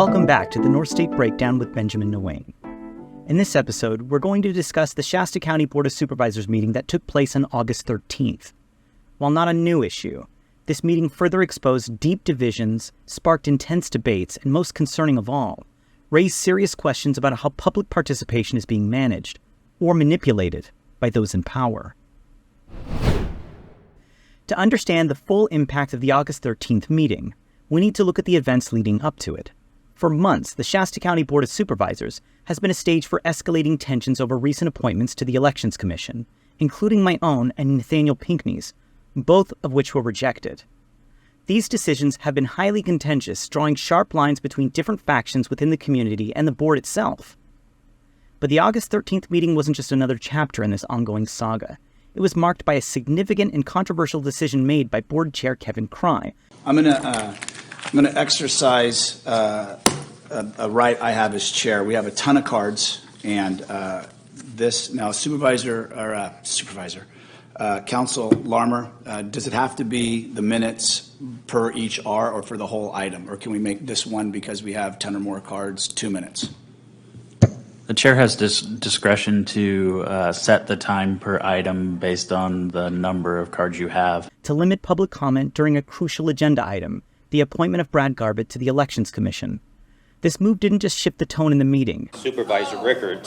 Welcome back to the North State Breakdown with Benjamin Nguyen. In this episode, we're going to discuss the Shasta County Board of Supervisors meeting that took place on August 13th. While not a new issue, this meeting further exposed deep divisions, sparked intense debates, and most concerning of all, raised serious questions about how public participation is being managed or manipulated by those in power. To understand the full impact of the August 13th meeting, we need to look at the events leading up to it. For months, the Shasta County Board of Supervisors has been a stage for escalating tensions over recent appointments to the Elections Commission, including my own and Nathaniel Pinckney's, both of which were rejected. These decisions have been highly contentious, drawing sharp lines between different factions within the community and the board itself. But the August 13th meeting wasn't just another chapter in this ongoing saga. It was marked by a significant and controversial decision made by Board Chair Kevin Crye. I'm going to exercise a right I have as chair. We have a ton of cards, and Council Larmer, does it have to be the minutes per each R or for the whole item, or can we make this one because we have 10 or more cards 2 minutes? The chair has discretion to set the time per item based on the number of cards you have. To limit public comment during a crucial agenda item, the appointment of Brad Garbutt to the Elections Commission. This move didn't just shift the tone in the meeting. Supervisor Rickard.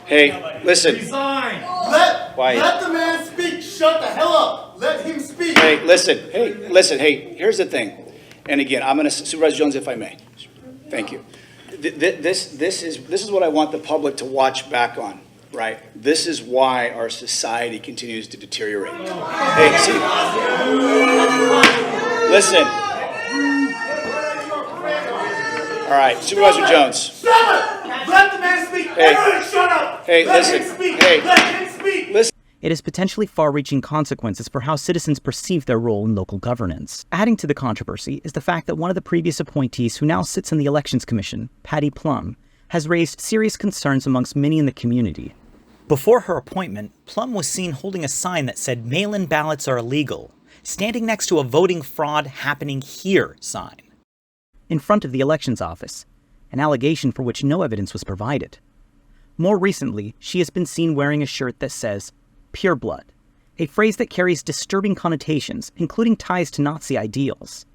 Hey, listen. Resign. Let the man speak. Shut the hell up. Let him speak. Hey, listen. Hey, here's the thing. And again, I'm going to, Supervisor Jones, if I may. Thank you. This is what I want the public to watch back on, right? This is why our society continues to deteriorate. Hey, see, listen. All right, Supervisor Jones. Shut up! Let the man speak. Hey. Everybody shut up. Hey, Let listen. him speak. Hey. Let him speak. Listen. It has potentially far-reaching consequences for how citizens perceive their role in local governance. Adding to the controversy is the fact that one of the previous appointees who now sits in the Elections Commission, Patty Plum, has raised serious concerns amongst many in the community. Before her appointment, Plum was seen holding a sign that said mail-in ballots are illegal, standing next to a voting fraud happening here sign, in front of the elections office, an allegation for which no evidence was provided. More recently, she has been seen wearing a shirt that says, "Pure blood," a phrase that carries disturbing connotations, including ties to Nazi ideals.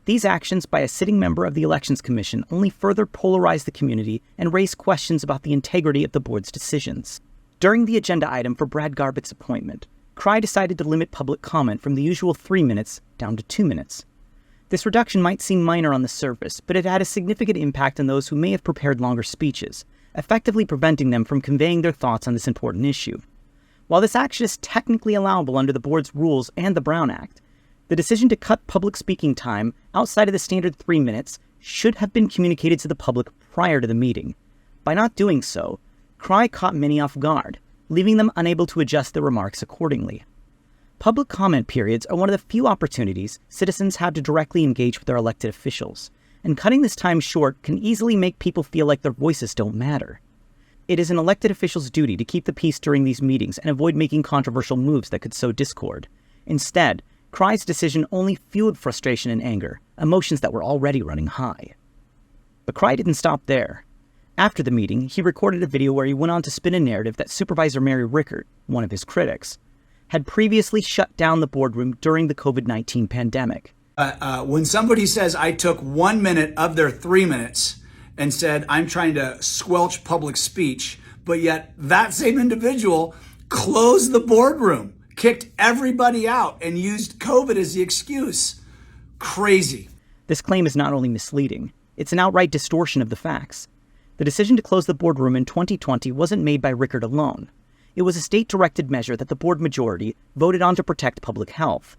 These actions by a sitting member of the Elections Commission only further polarize the community and raise questions about the integrity of the board's decisions. During the agenda item for Brad Garbutt's appointment, Crye decided to limit public comment from the usual 3 minutes down to 2 minutes. This reduction might seem minor on the surface, but it had a significant impact on those who may have prepared longer speeches, effectively preventing them from conveying their thoughts on this important issue. While this action is technically allowable under the board's rules and the Brown Act, the decision to cut public speaking time outside of the standard 3 minutes should have been communicated to the public prior to the meeting. By not doing so, Crye caught many off guard, leaving them unable to adjust their remarks accordingly. Public comment periods are one of the few opportunities citizens have to directly engage with their elected officials, and cutting this time short can easily make people feel like their voices don't matter. It is an elected official's duty to keep the peace during these meetings and avoid making controversial moves that could sow discord. Instead, Crye's decision only fueled frustration and anger, emotions that were already running high. But Crye didn't stop there. After the meeting, he recorded a video where he went on to spin a narrative that Supervisor Mary Rickard, one of his critics, had previously shut down the boardroom during the COVID-19 pandemic. When somebody says I took 1 minute of their 3 minutes and said I'm trying to squelch public speech, but yet that same individual closed the boardroom, kicked everybody out, and used COVID as the excuse. Crazy. This claim is not only misleading, it's an outright distortion of the facts. The decision to close the boardroom in 2020 wasn't made by Rickard alone. It was a state-directed measure that the board majority voted on to protect public health.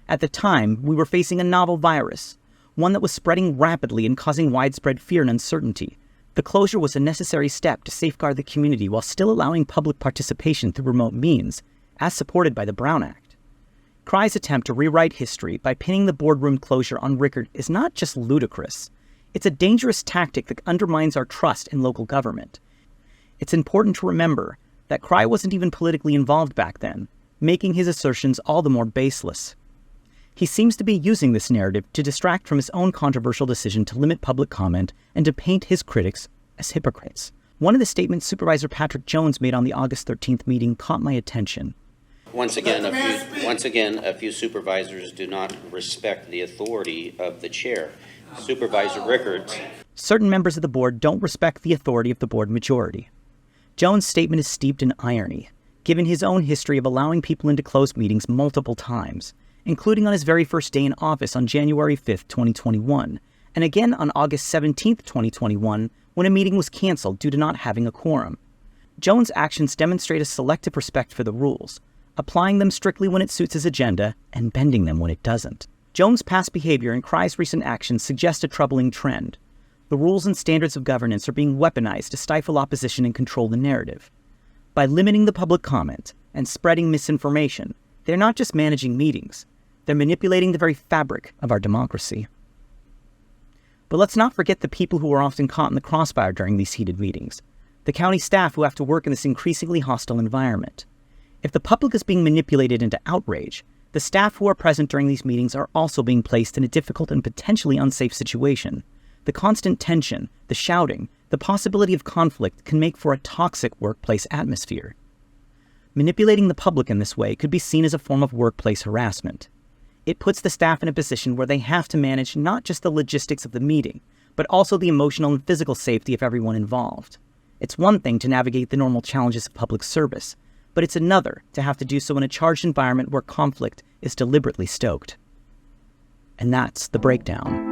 At the time, we were facing a novel virus, one that was spreading rapidly and causing widespread fear and uncertainty. The closure was a necessary step to safeguard the community while still allowing public participation through remote means, as supported by the Brown Act. Crye's attempt to rewrite history by pinning the boardroom closure on Rickard is not just ludicrous. It's a dangerous tactic that undermines our trust in local government. It's important to remember that Crye wasn't even politically involved back then, making his assertions all the more baseless. He seems to be using this narrative to distract from his own controversial decision to limit public comment and to paint his critics as hypocrites. One of the statements Supervisor Patrick Jones made on the August 13th meeting caught my attention. Once again, a few supervisors do not respect the authority of the chair. Supervisor Rickards. Certain members of the board don't respect the authority of the board majority. Jones' statement is steeped in irony, given his own history of allowing people into closed meetings multiple times, including on his very first day in office on January 5th, 2021, and again on August 17th, 2021, when a meeting was canceled due to not having a quorum. Jones' actions demonstrate a selective respect for the rules, applying them strictly when it suits his agenda and bending them when it doesn't. Jones' past behavior and Crye's recent actions suggest a troubling trend. The rules and standards of governance are being weaponized to stifle opposition and control the narrative. By limiting the public comment and spreading misinformation, they're not just managing meetings, they're manipulating the very fabric of our democracy. But let's not forget the people who are often caught in the crossfire during these heated meetings, the county staff who have to work in this increasingly hostile environment. If the public is being manipulated into outrage, the staff who are present during these meetings are also being placed in a difficult and potentially unsafe situation. The constant tension, the shouting, the possibility of conflict can make for a toxic workplace atmosphere. Manipulating the public in this way could be seen as a form of workplace harassment. It puts the staff in a position where they have to manage not just the logistics of the meeting, but also the emotional and physical safety of everyone involved. It's one thing to navigate the normal challenges of public service, but it's another to have to do so in a charged environment where conflict is deliberately stoked. And that's the breakdown.